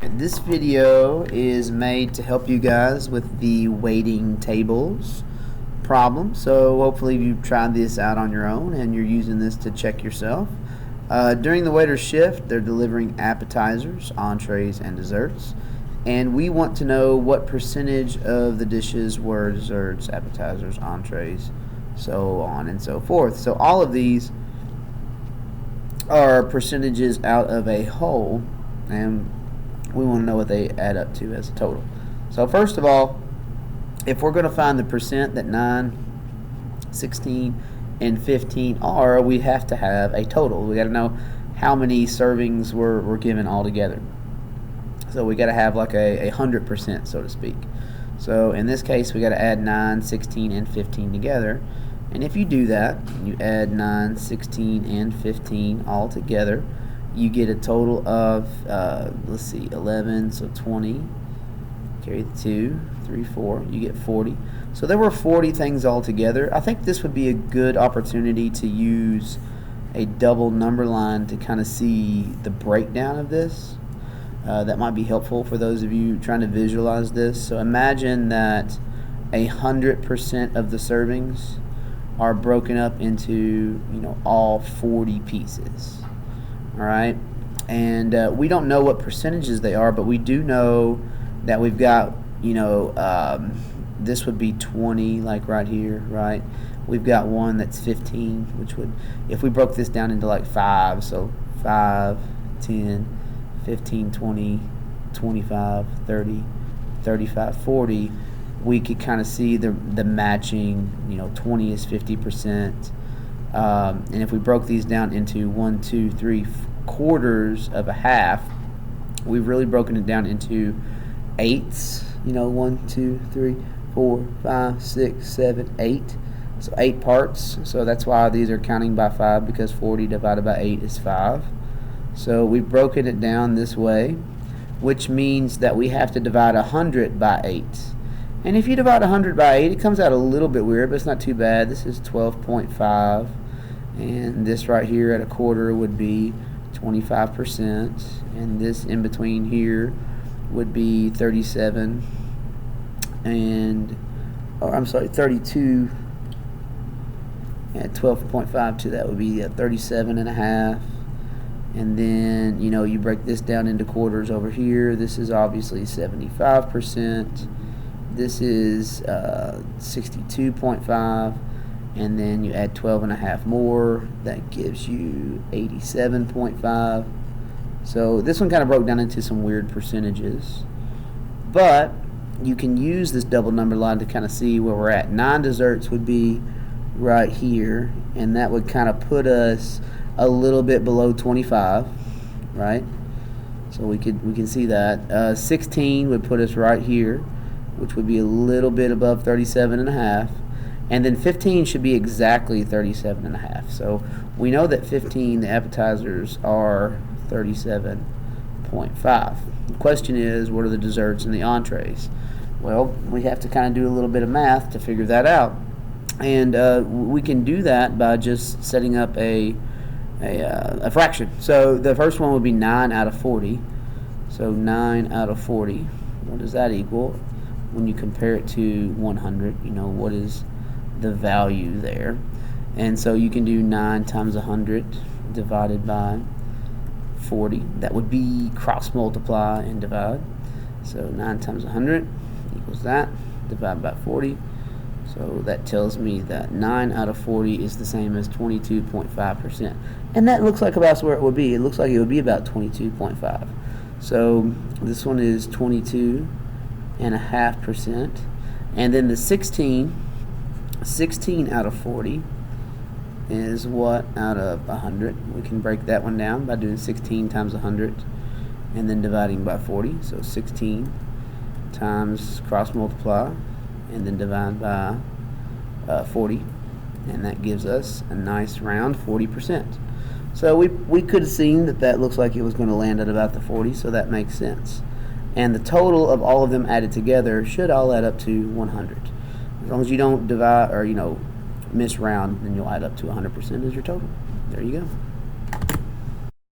This video is made to help you guys with the weighting tables problem. So hopefully you've tried this out on your own and you're using this to check yourself. During the waiter's shift, they're delivering appetizers, entrees, and desserts. And we want to know what percentage of the dishes were desserts, appetizers, entrees, so on and so forth. So all of these are percentages out of a whole, and we want to know what they add up to as a total. So first of all, if we're going to find the percent that 9, 16, and 15 are, we have to have a total. We got to know how many servings were given altogether. So we got to have like a 100%, so to speak. So in this case, we got to add 9, 16, and 15 together. And if you do that, you add 9, 16, and 15 all together, you get a total of, let's see, 11, so 20, carry the 2, 3, 4, you get 40. So there were 40 things all together. I think this would be a good opportunity to use a double number line to kind of see the breakdown of this. That might be helpful for those of you trying to visualize this. So imagine that 100% of the servings are broken up into, all 40 pieces. All right, and we don't know what percentages they are, but we do know that we've got, this would be 20, like right here, right? We've got one that's 15, which would, if we broke this down into like 5, so 5, 10, 15, 20, 25, 30, 35, 40, we could kind of see the matching, 20 is 50%. And if we broke these down into 1, 2, 3 quarters of a half, we've really broken it down into eighths. 1, 2, 3, 4, 5, 6, 7, 8. So 8 parts. So that's why these are counting by 5, because 40 divided by 8 is 5. So we've broken it down this way, which means that we have to divide 100 by 8. And if you divide 100 by 8, it comes out a little bit weird, but it's not too bad. This is 12.5, and this right here at a quarter would be 25%, and this in between here would be 37, and, I'm sorry, 32, and 12.5 to that would be 37 and a half. And then, you break this down into quarters over here. This is obviously 75%. This is 62.5, and then you add 12 and a half more. That gives you 87.5. So this one kind of broke down into some weird percentages. But you can use this double number line to kind of see where we're at. 9 desserts would be right here, and that would kind of put us a little bit below 25, right? So we can see that. 16 would put us right here, which would be a little bit above 37 and a half. And then 15 should be exactly 37 and a half. So we know that 15, the appetizers, are 37.5. The question is, what are the desserts and the entrees? Well, we have to kind of do a little bit of math to figure that out. And we can do that by just setting up a fraction. So the first one would be 9 out of 40. So 9 out of 40. What does that equal? When you compare it to 100, what is the value there? And so you can do 9 times 100 divided by 40. That would be cross multiply and divide. So 9 times 100 equals that, divided by 40. So that tells me that 9 out of 40 is the same as 22.5%. And that looks like about where it would be. It looks like it would be about 22.5. So this one is 22.5%. And then the 16 out of 40 is what out of 100? We can break that one down by doing 16 times 100 and then dividing by 40. So 16 times cross multiply and then divide by 40, and that gives us a nice round 40%. So we could have seen that looks like it was going to land at about the 40, so that makes sense. And the total of all of them added together should all add up to 100. As long as you don't divide or misround, then you'll add up to 100% as your total. There you go.